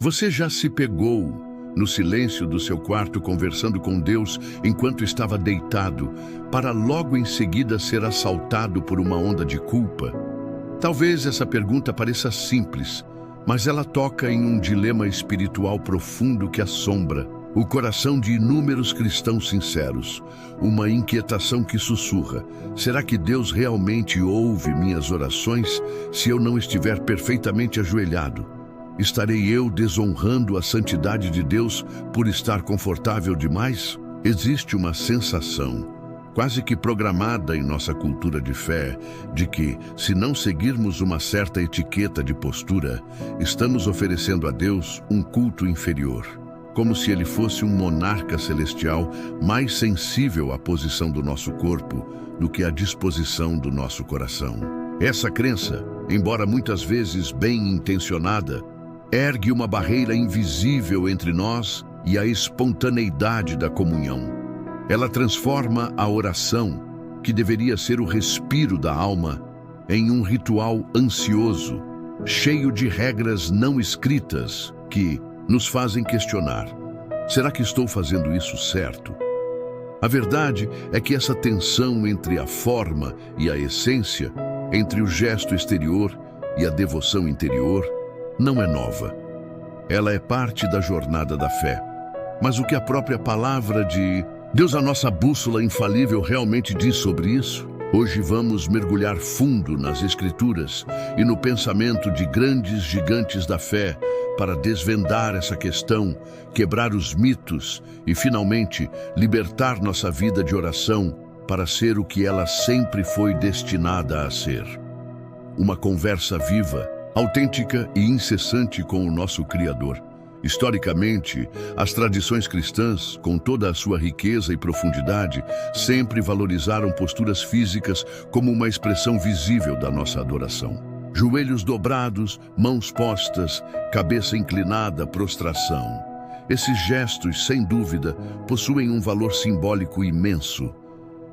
Você já se pegou no silêncio do seu quarto conversando com Deus enquanto estava deitado, para logo em seguida ser assaltado por uma onda de culpa? Talvez essa pergunta pareça simples, mas ela toca em um dilema espiritual profundo que assombra o coração de inúmeros cristãos sinceros. Uma inquietação que sussurra: será que Deus realmente ouve minhas orações se eu não estiver perfeitamente ajoelhado? Estarei eu desonrando a santidade de Deus por estar confortável demais? Existe uma sensação, quase que programada em nossa cultura de fé, de que, se não seguirmos uma certa etiqueta de postura, estamos oferecendo a Deus um culto inferior, como se ele fosse um monarca celestial mais sensível à posição do nosso corpo do que à disposição do nosso coração. Essa crença, embora muitas vezes bem intencionada, ergue uma barreira invisível entre nós e a espontaneidade da comunhão. Ela transforma a oração, que deveria ser o respiro da alma, em um ritual ansioso, cheio de regras não escritas que nos fazem questionar: será que estou fazendo isso certo? A verdade é que essa tensão entre a forma e a essência, entre o gesto exterior e a devoção interior, não é nova. Ela é parte da jornada da fé. Mas o que a própria palavra de Deus, a nossa bússola infalível, realmente diz sobre isso? Hoje vamos mergulhar fundo nas Escrituras e no pensamento de grandes gigantes da fé para desvendar essa questão, quebrar os mitos e, finalmente, libertar nossa vida de oração para ser o que ela sempre foi destinada a ser. Uma conversa viva, autêntica e incessante com o nosso Criador. Historicamente, as tradições cristãs, com toda a sua riqueza e profundidade, sempre valorizaram posturas físicas como uma expressão visível da nossa adoração. Joelhos dobrados, mãos postas, cabeça inclinada, prostração. Esses gestos, sem dúvida, possuem um valor simbólico imenso.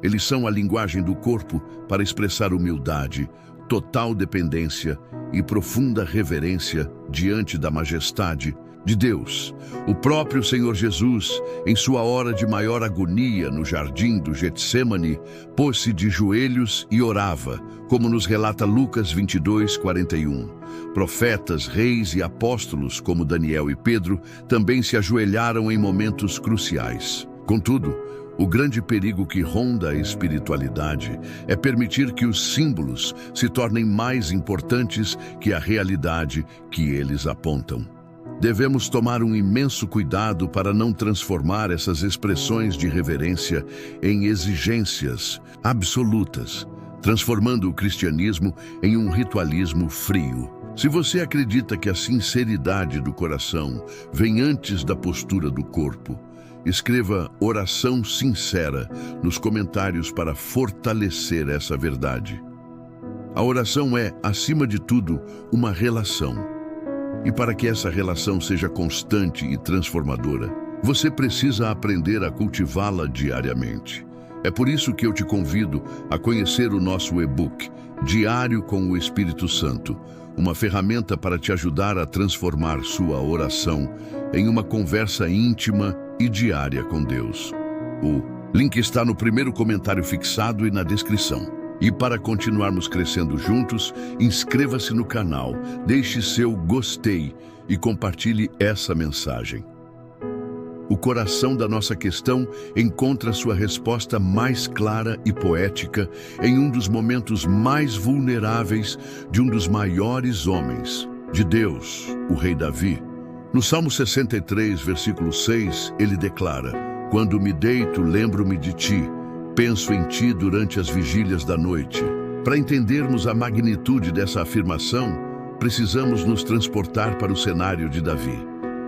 Eles são a linguagem do corpo para expressar humildade, total dependência e profunda reverência diante da majestade de Deus. O próprio Senhor Jesus, em sua hora de maior agonia no jardim do Getsêmani, pôs-se de joelhos e orava, como nos relata Lucas 22:41. Profetas, reis e apóstolos, como Daniel e Pedro, também se ajoelharam em momentos cruciais. Contudo, o grande perigo que ronda a espiritualidade é permitir que os símbolos se tornem mais importantes que a realidade que eles apontam. Devemos tomar um imenso cuidado para não transformar essas expressões de reverência em exigências absolutas, transformando o cristianismo em um ritualismo frio. Se você acredita que a sinceridade do coração vem antes da postura do corpo, escreva oração sincera nos comentários para fortalecer essa verdade. A oração é, acima de tudo, uma relação. E para que essa relação seja constante e transformadora, você precisa aprender a cultivá-la diariamente. É por isso que eu te convido a conhecer o nosso e-book, Diário com o Espírito Santo, uma ferramenta para te ajudar a transformar sua oração em uma conversa íntima e diária com Deus. O link está no primeiro comentário fixado e na descrição. E para continuarmos crescendo juntos, inscreva-se no canal, deixe seu gostei e compartilhe essa mensagem. O coração da nossa questão encontra sua resposta mais clara e poética em um dos momentos mais vulneráveis de um dos maiores homens de Deus, o rei Davi. No Salmo 63, versículo 6, ele declara: "Quando me deito, lembro-me de ti. Penso em ti durante as vigílias da noite." Para entendermos a magnitude dessa afirmação, precisamos nos transportar para o cenário de Davi.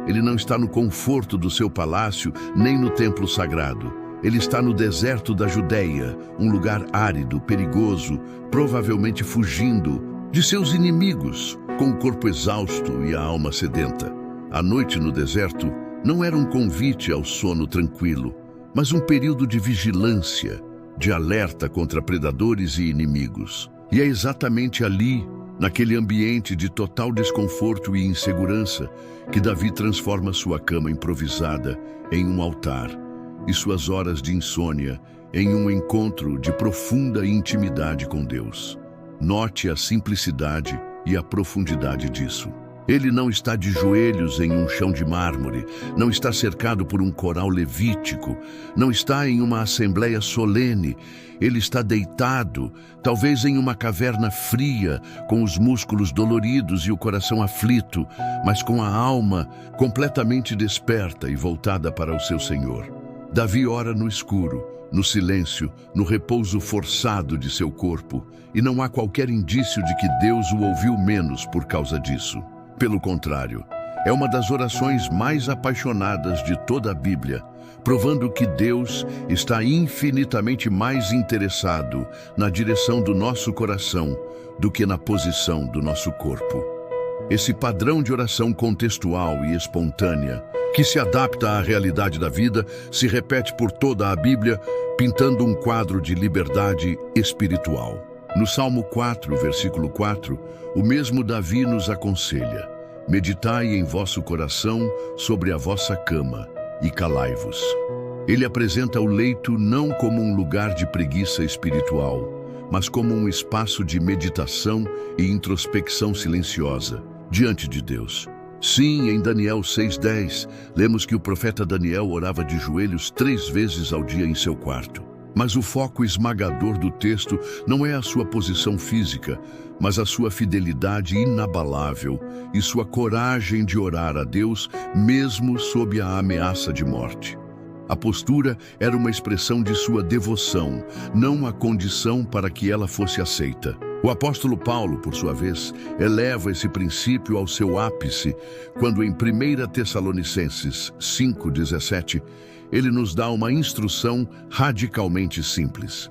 Ele não está no conforto do seu palácio, nem no templo sagrado. Ele está no deserto da Judéia, um lugar árido, perigoso, provavelmente fugindo de seus inimigos, com o corpo exausto e a alma sedenta. A noite no deserto não era um convite ao sono tranquilo, mas um período de vigilância, de alerta contra predadores e inimigos. E é exatamente ali naquele ambiente de total desconforto e insegurança, que Davi transforma sua cama improvisada em um altar e suas horas de insônia em um encontro de profunda intimidade com Deus. Note a simplicidade e a profundidade disso. Ele não está de joelhos em um chão de mármore, não está cercado por um coral levítico, não está em uma assembleia solene. Ele está deitado, talvez em uma caverna fria, com os músculos doloridos e o coração aflito, mas com a alma completamente desperta e voltada para o seu Senhor. Davi ora no escuro, no silêncio, no repouso forçado de seu corpo, e não há qualquer indício de que Deus o ouviu menos por causa disso. Pelo contrário, é uma das orações mais apaixonadas de toda a Bíblia, provando que Deus está infinitamente mais interessado na direção do nosso coração do que na posição do nosso corpo. Esse padrão de oração contextual e espontânea, que se adapta à realidade da vida, se repete por toda a Bíblia, pintando um quadro de liberdade espiritual. No Salmo 4, versículo 4, o mesmo Davi nos aconselha: meditai em vosso coração sobre a vossa cama e calai-vos. Ele apresenta o leito não como um lugar de preguiça espiritual, mas como um espaço de meditação e introspecção silenciosa diante de Deus. Sim, em Daniel 6:10, lemos que o profeta Daniel orava de joelhos 3 vezes ao dia em seu quarto. Mas o foco esmagador do texto não é a sua posição física, mas a sua fidelidade inabalável e sua coragem de orar a Deus mesmo sob a ameaça de morte. A postura era uma expressão de sua devoção, não a condição para que ela fosse aceita. O apóstolo Paulo, por sua vez, eleva esse princípio ao seu ápice quando em 1 Tessalonicenses 5:17, ele nos dá uma instrução radicalmente simples: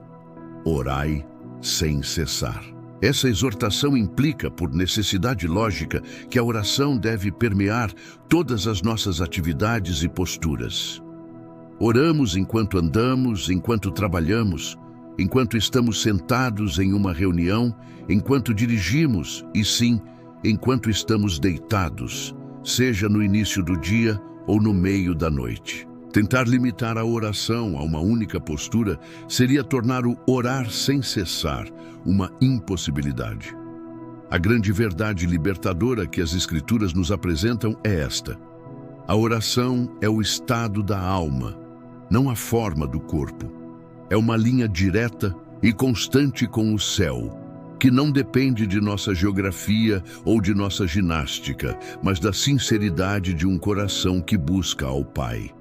orai sem cessar. Essa exortação implica, por necessidade lógica, que a oração deve permear todas as nossas atividades e posturas. Oramos enquanto andamos, enquanto trabalhamos, enquanto estamos sentados em uma reunião, enquanto dirigimos e, sim, enquanto estamos deitados, seja no início do dia ou no meio da noite. Tentar limitar a oração a uma única postura seria tornar o orar sem cessar uma impossibilidade. A grande verdade libertadora que as Escrituras nos apresentam é esta: a oração é o estado da alma, não a forma do corpo. É uma linha direta e constante com o céu, que não depende de nossa geografia ou de nossa ginástica, mas da sinceridade de um coração que busca ao Pai.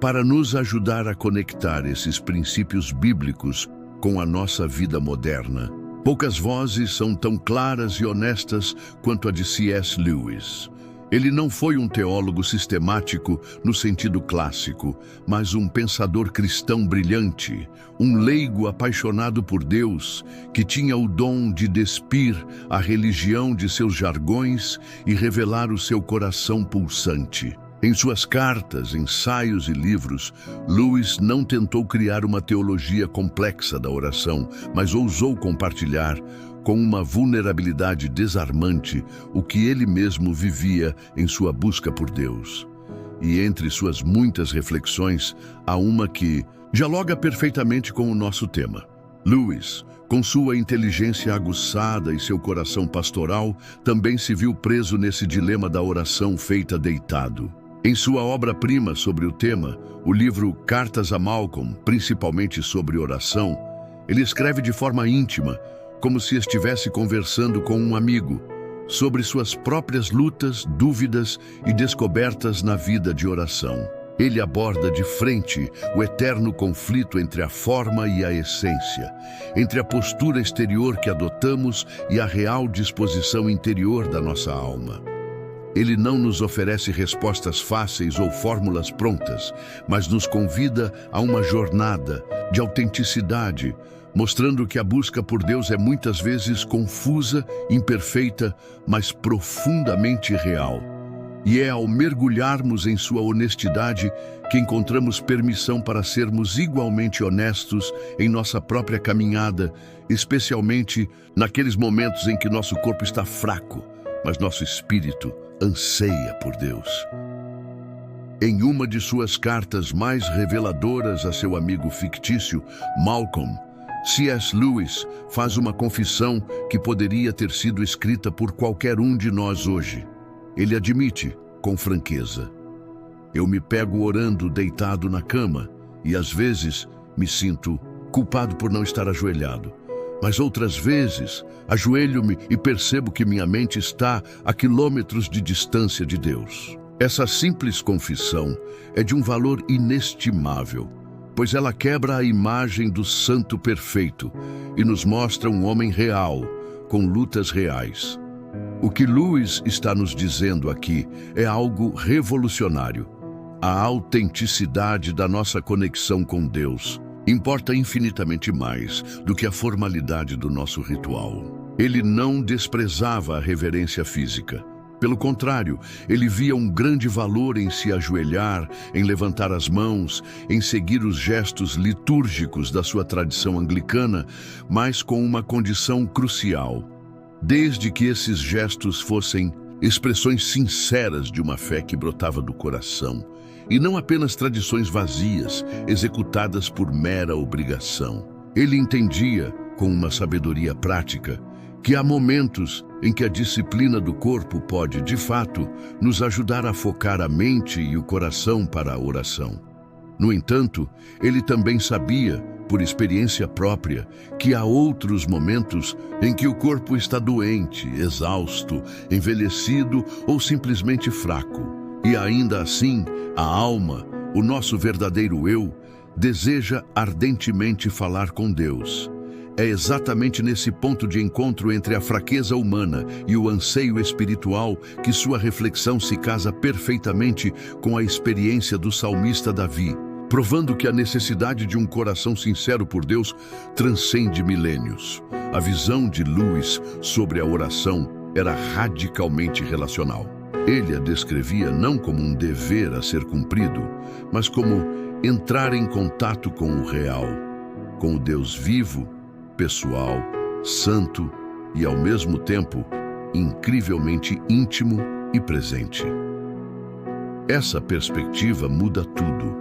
Para nos ajudar a conectar esses princípios bíblicos com a nossa vida moderna, poucas vozes são tão claras e honestas quanto a de C.S. Lewis. Ele não foi um teólogo sistemático no sentido clássico, mas um pensador cristão brilhante, um leigo apaixonado por Deus, que tinha o dom de despir a religião de seus jargões e revelar o seu coração pulsante. Em suas cartas, ensaios e livros, Lewis não tentou criar uma teologia complexa da oração, mas ousou compartilhar, com uma vulnerabilidade desarmante, o que ele mesmo vivia em sua busca por Deus. E entre suas muitas reflexões, há uma que dialoga perfeitamente com o nosso tema. Lewis, com sua inteligência aguçada e seu coração pastoral, também se viu preso nesse dilema da oração feita deitado. Em sua obra-prima sobre o tema, o livro Cartas a Malcolm, principalmente sobre oração, ele escreve de forma íntima, como se estivesse conversando com um amigo, sobre suas próprias lutas, dúvidas e descobertas na vida de oração. Ele aborda de frente o eterno conflito entre a forma e a essência, entre a postura exterior que adotamos e a real disposição interior da nossa alma. Ele não nos oferece respostas fáceis ou fórmulas prontas, mas nos convida a uma jornada de autenticidade, mostrando que a busca por Deus é muitas vezes confusa, imperfeita, mas profundamente real. E é ao mergulharmos em sua honestidade que encontramos permissão para sermos igualmente honestos em nossa própria caminhada, especialmente naqueles momentos em que nosso corpo está fraco, mas nosso espírito anseia por Deus. Em uma de suas cartas mais reveladoras a seu amigo fictício, Malcolm, C.S. Lewis faz uma confissão que poderia ter sido escrita por qualquer um de nós hoje. Ele admite, com franqueza: eu me pego orando deitado na cama e às vezes me sinto culpado por não estar ajoelhado. Mas outras vezes ajoelho-me e percebo que minha mente está a quilômetros de distância de Deus. Essa simples confissão é de um valor inestimável, pois ela quebra a imagem do santo perfeito e nos mostra um homem real, com lutas reais. O que Lewis está nos dizendo aqui é algo revolucionário. A autenticidade da nossa conexão com Deus importa infinitamente mais do que a formalidade do nosso ritual. Ele não desprezava a reverência física. Pelo contrário, ele via um grande valor em se ajoelhar, em levantar as mãos, em seguir os gestos litúrgicos da sua tradição anglicana, mas com uma condição crucial: desde que esses gestos fossem expressões sinceras de uma fé que brotava do coração, e não apenas tradições vazias, executadas por mera obrigação. Ele entendia, com uma sabedoria prática, que há momentos em que a disciplina do corpo pode, de fato, nos ajudar a focar a mente e o coração para a oração. No entanto, ele também sabia, por experiência própria, que há outros momentos em que o corpo está doente, exausto, envelhecido ou simplesmente fraco. E ainda assim, a alma, o nosso verdadeiro eu, deseja ardentemente falar com Deus. É exatamente nesse ponto de encontro entre a fraqueza humana e o anseio espiritual que sua reflexão se casa perfeitamente com a experiência do salmista Davi, provando que a necessidade de um coração sincero por Deus transcende milênios. A visão de Lewis sobre a oração era radicalmente relacional. Ele a descrevia não como um dever a ser cumprido, mas como entrar em contato com o real, com o Deus vivo, pessoal, santo e, ao mesmo tempo, incrivelmente íntimo e presente. Essa perspectiva muda tudo,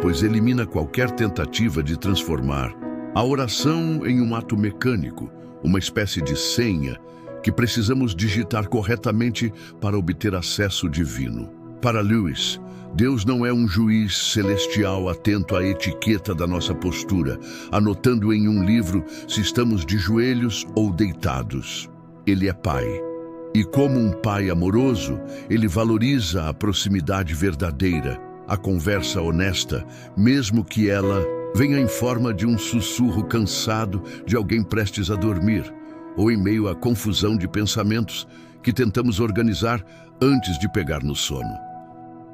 pois elimina qualquer tentativa de transformar a oração em um ato mecânico, uma espécie de senha que precisamos digitar corretamente para obter acesso divino. Para Lewis, Deus não é um juiz celestial atento à etiqueta da nossa postura, anotando em um livro se estamos de joelhos ou deitados. Ele é Pai. E como um pai amoroso, ele valoriza a proximidade verdadeira, a conversa honesta, mesmo que ela venha em forma de um sussurro cansado de alguém prestes a dormir, ou em meio à confusão de pensamentos que tentamos organizar antes de pegar no sono.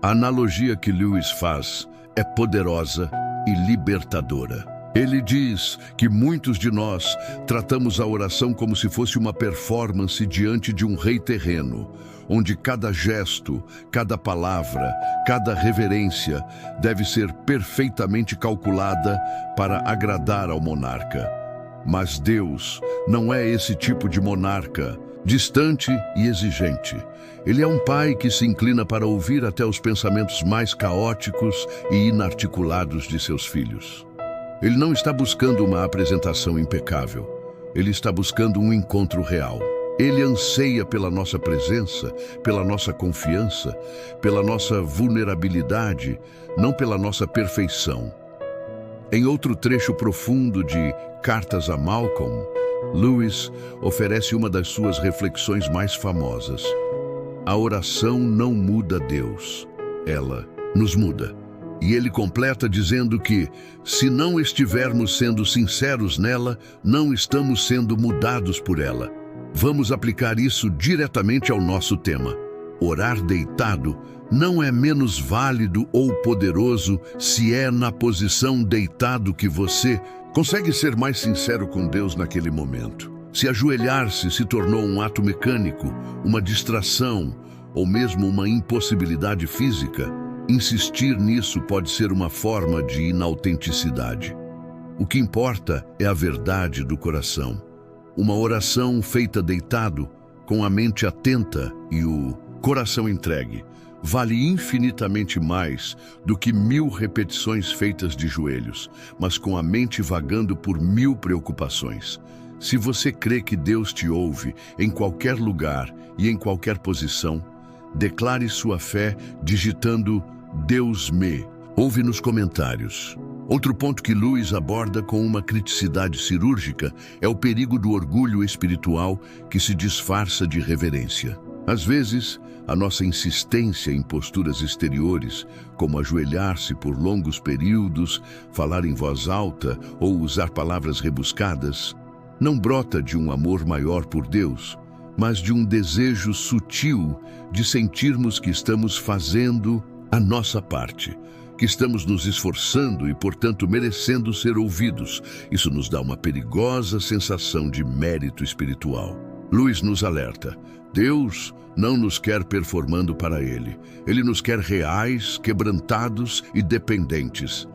A analogia que Lewis faz é poderosa e libertadora. Ele diz que muitos de nós tratamos a oração como se fosse uma performance diante de um rei terreno, onde cada gesto, cada palavra, cada reverência deve ser perfeitamente calculada para agradar ao monarca. Mas Deus não é esse tipo de monarca, distante e exigente. Ele é um pai que se inclina para ouvir até os pensamentos mais caóticos e inarticulados de seus filhos. Ele não está buscando uma apresentação impecável. Ele está buscando um encontro real. Ele anseia pela nossa presença, pela nossa confiança, pela nossa vulnerabilidade, não pela nossa perfeição. Em outro trecho profundo de Cartas a Malcolm, Lewis oferece uma das suas reflexões mais famosas. A oração não muda Deus, ela nos muda. E ele completa dizendo que, se não estivermos sendo sinceros nela, não estamos sendo mudados por ela. Vamos aplicar isso diretamente ao nosso tema. Orar deitado não é menos válido ou poderoso se é na posição deitado que você consegue ser mais sincero com Deus naquele momento. Se ajoelhar-se se tornou um ato mecânico, uma distração ou mesmo uma impossibilidade física, insistir nisso pode ser uma forma de inautenticidade. O que importa é a verdade do coração. Uma oração feita deitado, com a mente atenta e o coração entregue, vale infinitamente mais do que 1000 repetições feitas de joelhos, mas com a mente vagando por 1000 preocupações. Se você crê que Deus te ouve em qualquer lugar e em qualquer posição, declare sua fé digitando Deus me ouve nos comentários. Outro ponto que Lewis aborda com uma criticidade cirúrgica é o perigo do orgulho espiritual que se disfarça de reverência. Às vezes, a nossa insistência em posturas exteriores, como ajoelhar-se por longos períodos, falar em voz alta ou usar palavras rebuscadas, não brota de um amor maior por Deus, mas de um desejo sutil de sentirmos que estamos fazendo a nossa parte, que estamos nos esforçando e, portanto, merecendo ser ouvidos. Isso nos dá uma perigosa sensação de mérito espiritual. Lewis nos alerta: Deus não nos quer performando para Ele. Ele nos quer reais, quebrantados e dependentes.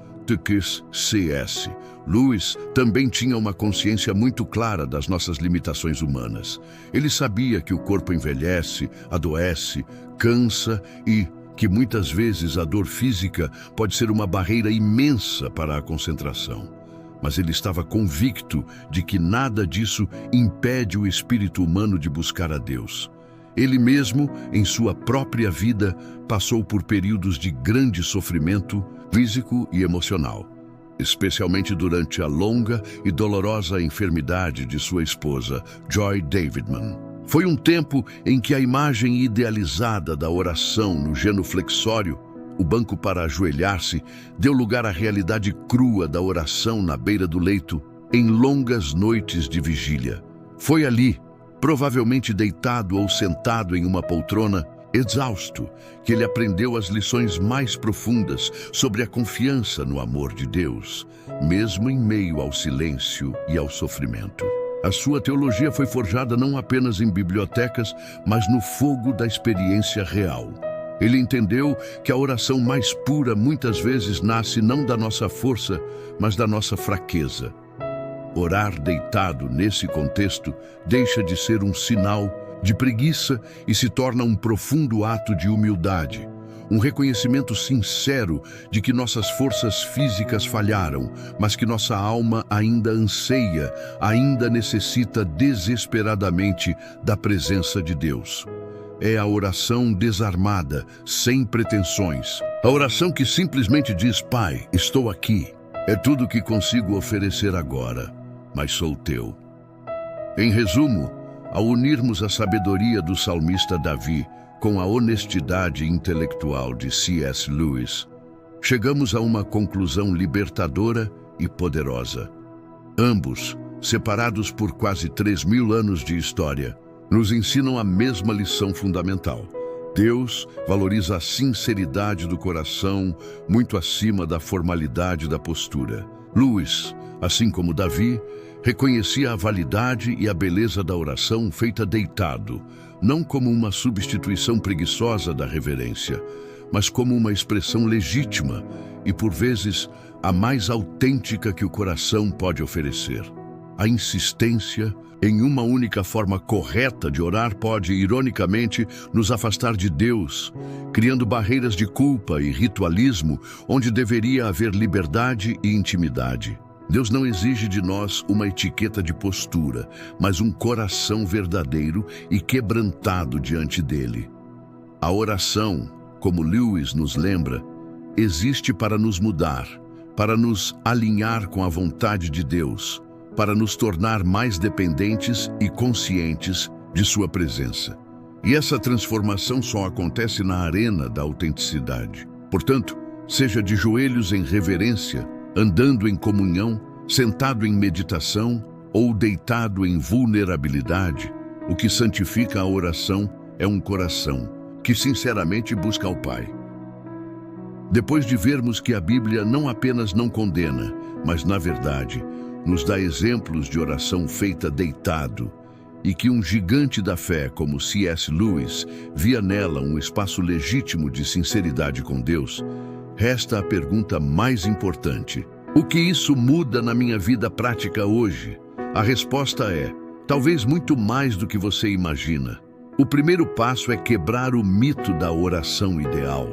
C.S. Lewis também tinha uma consciência muito clara das nossas limitações humanas. Ele sabia que o corpo envelhece, adoece, cansa e que muitas vezes a dor física pode ser uma barreira imensa para a concentração. Mas ele estava convicto de que nada disso impede o espírito humano de buscar a Deus. Ele mesmo, em sua própria vida, passou por períodos de grande sofrimento físico e emocional, especialmente durante a longa e dolorosa enfermidade de sua esposa, Joy Davidman. Foi um tempo em que a imagem idealizada da oração no genuflexório, o banco para ajoelhar-se, deu lugar à realidade crua da oração na beira do leito, em longas noites de vigília. Foi ali, provavelmente deitado ou sentado em uma poltrona, exausto, que ele aprendeu as lições mais profundas sobre a confiança no amor de Deus, mesmo em meio ao silêncio e ao sofrimento. A sua teologia foi forjada não apenas em bibliotecas, mas no fogo da experiência real. Ele entendeu que a oração mais pura muitas vezes nasce não da nossa força, mas da nossa fraqueza. Orar deitado nesse contexto deixa de ser um sinal de preguiça e se torna um profundo ato de humildade, um reconhecimento sincero de que nossas forças físicas falharam, mas que nossa alma ainda anseia, ainda necessita desesperadamente da presença de Deus. É a oração desarmada, sem pretensões. A oração que simplesmente diz: Pai, estou aqui. É tudo que consigo oferecer agora, mas sou teu. Em resumo, ao unirmos a sabedoria do salmista Davi com a honestidade intelectual de C.S. Lewis, chegamos a uma conclusão libertadora e poderosa. Ambos, separados por quase 3.000 anos de história, nos ensinam a mesma lição fundamental. Deus valoriza a sinceridade do coração muito acima da formalidade da postura. Lewis, assim como Davi, reconhecia a validade e a beleza da oração feita deitado, não como uma substituição preguiçosa da reverência, mas como uma expressão legítima e, por vezes, a mais autêntica que o coração pode oferecer. A insistência em uma única forma correta de orar pode, ironicamente, nos afastar de Deus, criando barreiras de culpa e ritualismo onde deveria haver liberdade e intimidade. Deus não exige de nós uma etiqueta de postura, mas um coração verdadeiro e quebrantado diante dele. A oração, como Lewis nos lembra, existe para nos mudar, para nos alinhar com a vontade de Deus, para nos tornar mais dependentes e conscientes de sua presença. E essa transformação só acontece na arena da autenticidade. Portanto, seja de joelhos em reverência, andando em comunhão, sentado em meditação ou deitado em vulnerabilidade, o que santifica a oração é um coração que sinceramente busca ao Pai. Depois de vermos que a Bíblia não apenas não condena, mas, na verdade, nos dá exemplos de oração feita deitado, e que um gigante da fé como C.S. Lewis via nela um espaço legítimo de sinceridade com Deus, resta a pergunta mais importante: o que isso muda na minha vida prática hoje? A resposta é: talvez muito mais do que você imagina. O primeiro passo é quebrar o mito da oração ideal.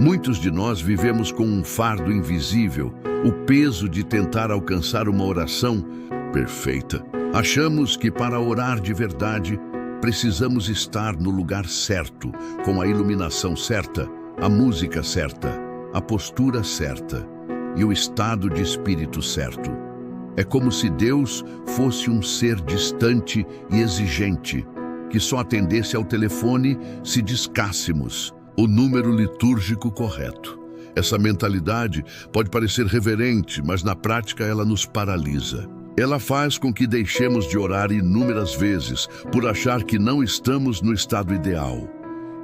Muitos de nós vivemos com um fardo invisível, o peso de tentar alcançar uma oração perfeita. Achamos que para orar de verdade, precisamos estar no lugar certo, com a iluminação certa, a música certa, a postura certa e o estado de espírito certo. É como se Deus fosse um ser distante e exigente, que só atendesse ao telefone se discássemos o número litúrgico correto. Essa mentalidade pode parecer reverente, mas na prática ela nos paralisa. Ela faz com que deixemos de orar inúmeras vezes por achar que não estamos no estado ideal.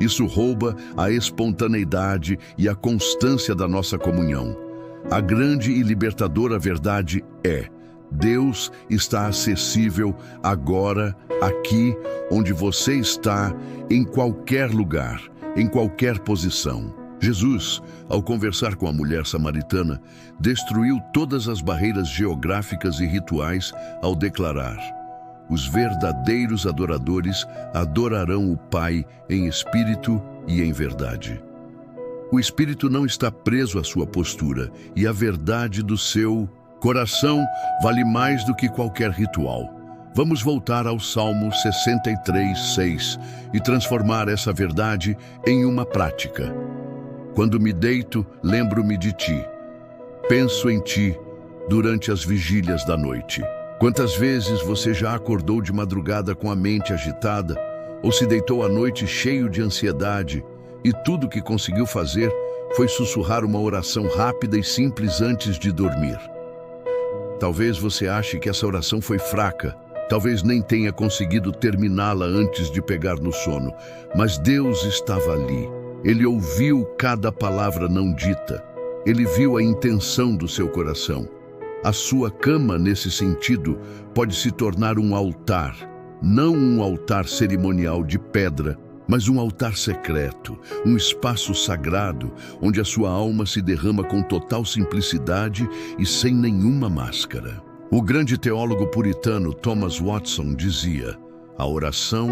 Isso rouba a espontaneidade e a constância da nossa comunhão. A grande e libertadora verdade é: Deus está acessível agora, aqui, onde você está, em qualquer lugar, em qualquer posição. Jesus, ao conversar com a mulher samaritana, destruiu todas as barreiras geográficas e rituais ao declarar: os verdadeiros adoradores adorarão o Pai em espírito e em verdade. O espírito não está preso à sua postura, e a verdade do seu coração vale mais do que qualquer ritual. Vamos voltar ao Salmo 63:6 e transformar essa verdade em uma prática. Quando me deito, lembro-me de ti. Penso em ti durante as vigílias da noite. Quantas vezes você já acordou de madrugada com a mente agitada ou se deitou à noite cheio de ansiedade e tudo que conseguiu fazer foi sussurrar uma oração rápida e simples antes de dormir? Talvez você ache que essa oração foi fraca, talvez nem tenha conseguido terminá-la antes de pegar no sono, mas Deus estava ali. Ele ouviu cada palavra não dita. Ele viu a intenção do seu coração. A sua cama, nesse sentido, pode se tornar um altar, não um altar cerimonial de pedra, mas um altar secreto, um espaço sagrado, onde a sua alma se derrama com total simplicidade e sem nenhuma máscara. O grande teólogo puritano Thomas Watson dizia: a oração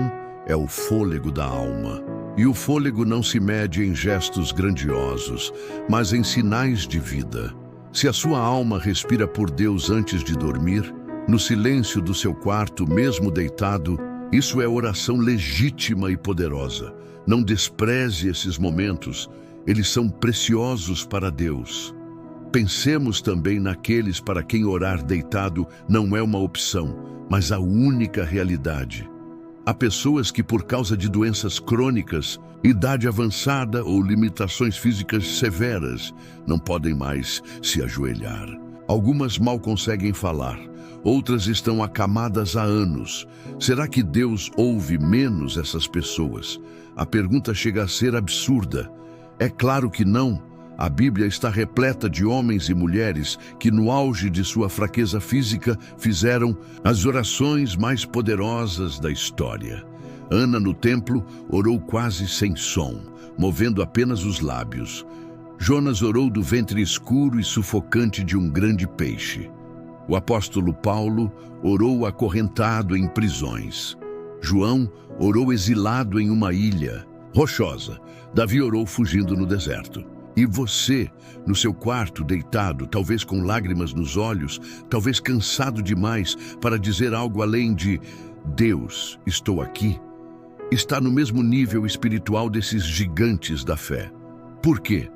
é o fôlego da alma. E o fôlego não se mede em gestos grandiosos, mas em sinais de vida. Se a sua alma respira por Deus antes de dormir, no silêncio do seu quarto, mesmo deitado, isso é oração legítima e poderosa. Não despreze esses momentos, eles são preciosos para Deus. Pensemos também naqueles para quem orar deitado não é uma opção, mas a única realidade. Há pessoas que, por causa de doenças crônicas, idade avançada ou limitações físicas severas, não podem mais se ajoelhar. Algumas mal conseguem falar, outras estão acamadas há anos. Será que Deus ouve menos essas pessoas? A pergunta chega a ser absurda. É claro que não. A Bíblia está repleta de homens e mulheres que, no auge de sua fraqueza física, fizeram as orações mais poderosas da história. Ana, no templo, orou quase sem som, movendo apenas os lábios. Jonas orou do ventre escuro e sufocante de um grande peixe. O apóstolo Paulo orou acorrentado em prisões. João orou exilado em uma ilha rochosa. Davi orou fugindo no deserto. E você, no seu quarto, deitado, talvez com lágrimas nos olhos, talvez cansado demais para dizer algo além de Deus, estou aqui, está no mesmo nível espiritual desses gigantes da fé. Por quê?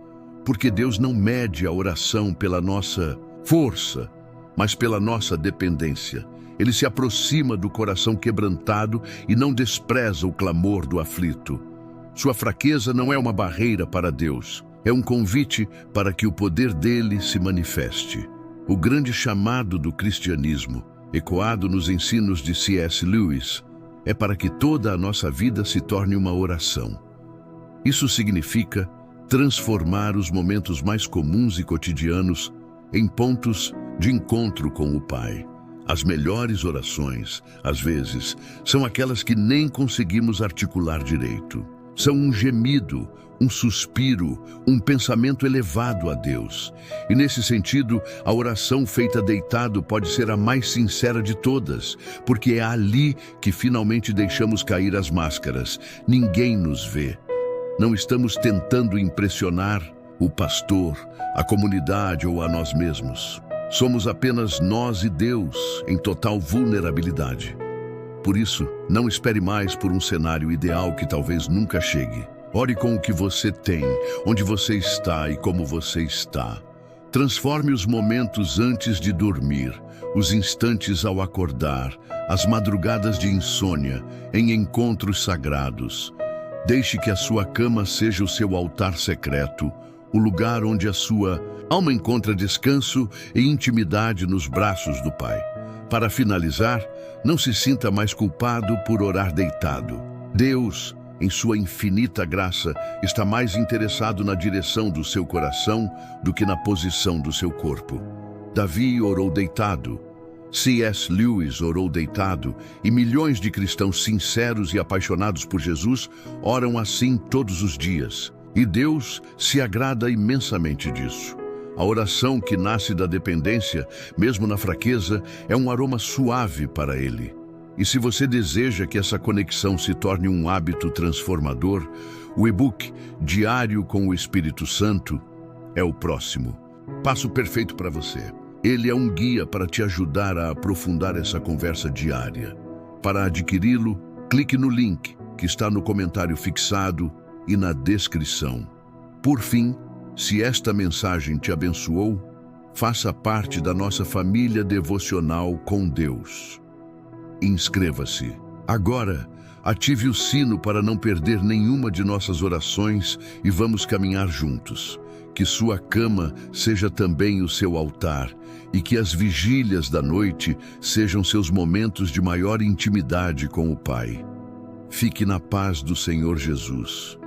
Porque Deus não mede a oração pela nossa força, mas pela nossa dependência. Ele se aproxima do coração quebrantado e não despreza o clamor do aflito. Sua fraqueza não é uma barreira para Deus. É um convite para que o poder dele se manifeste. O grande chamado do cristianismo, ecoado nos ensinos de C.S. Lewis, é para que toda a nossa vida se torne uma oração. Isso significa transformar os momentos mais comuns e cotidianos em pontos de encontro com o Pai. As melhores orações, às vezes, são aquelas que nem conseguimos articular direito. São um gemido, um suspiro, um pensamento elevado a Deus. E nesse sentido, a oração feita deitado pode ser a mais sincera de todas, porque é ali que finalmente deixamos cair as máscaras. Ninguém nos vê. Não estamos tentando impressionar o pastor, a comunidade ou a nós mesmos. Somos apenas nós e Deus, em total vulnerabilidade. Por isso, não espere mais por um cenário ideal que talvez nunca chegue. Ore com o que você tem, onde você está e como você está. Transforme os momentos antes de dormir, os instantes ao acordar, as madrugadas de insônia, em encontros sagrados. Deixe que a sua cama seja o seu altar secreto, o lugar onde a sua alma encontra descanso e intimidade nos braços do Pai. Para finalizar, não se sinta mais culpado por orar deitado. Deus, em sua infinita graça, está mais interessado na direção do seu coração do que na posição do seu corpo. Davi orou deitado, C.S. Lewis orou deitado e milhões de cristãos sinceros e apaixonados por Jesus oram assim todos os dias. E Deus se agrada imensamente disso. A oração que nasce da dependência, mesmo na fraqueza, é um aroma suave para Ele. E se você deseja que essa conexão se torne um hábito transformador, o e-book Diário com o Espírito Santo é o próximo. Passo perfeito para você. Ele é um guia para te ajudar a aprofundar essa conversa diária. Para adquiri-lo, clique no link que está no comentário fixado e na descrição. Por fim, se esta mensagem te abençoou, faça parte da nossa família devocional com Deus. Inscreva-se. Agora, ative o sino para não perder nenhuma de nossas orações e vamos caminhar juntos. Que sua cama seja também o seu altar e que as vigílias da noite sejam seus momentos de maior intimidade com o Pai. Fique na paz do Senhor Jesus.